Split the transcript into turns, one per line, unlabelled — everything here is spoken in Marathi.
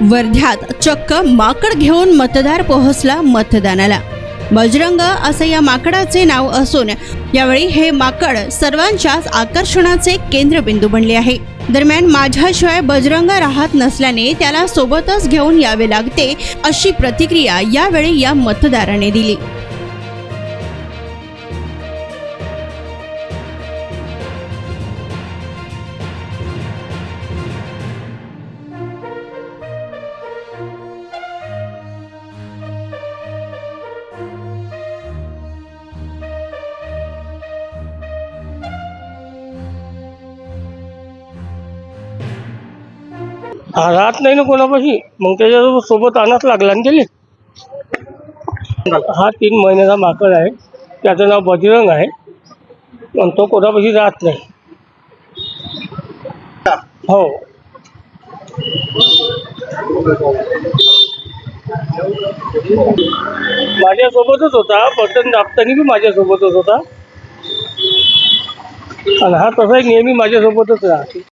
वर्ध्यात चक्क माकड घेऊन मतदार पोहोचला मतदानाला। बजरंग असे या माकडाचे नाव असून यावेळी हे माकड सर्वांच्याच आकर्षणाचे केंद्रबिंदू बनले आहे। दरम्यान माझ्याशिवाय बजरंग राहत नसल्याने त्याला सोबतच घेऊन यावे लागते अशी प्रतिक्रिया यावेळी या मतदाराने दिली।
राहत नाही ना कोणापाशी, मग त्याच्यासोबत सोबत आणाच लागला ना त्याला। हा 3 महिन्याचा माकड आहे, त्याचं नाव बजरंग आहे आणि तो कोणापाशी राहत नाही। हो, माझ्यासोबतच होता, बटन दाबताना बी माझ्यासोबतच होता आणि हा तसाही नेहमी माझ्यासोबतच राहते।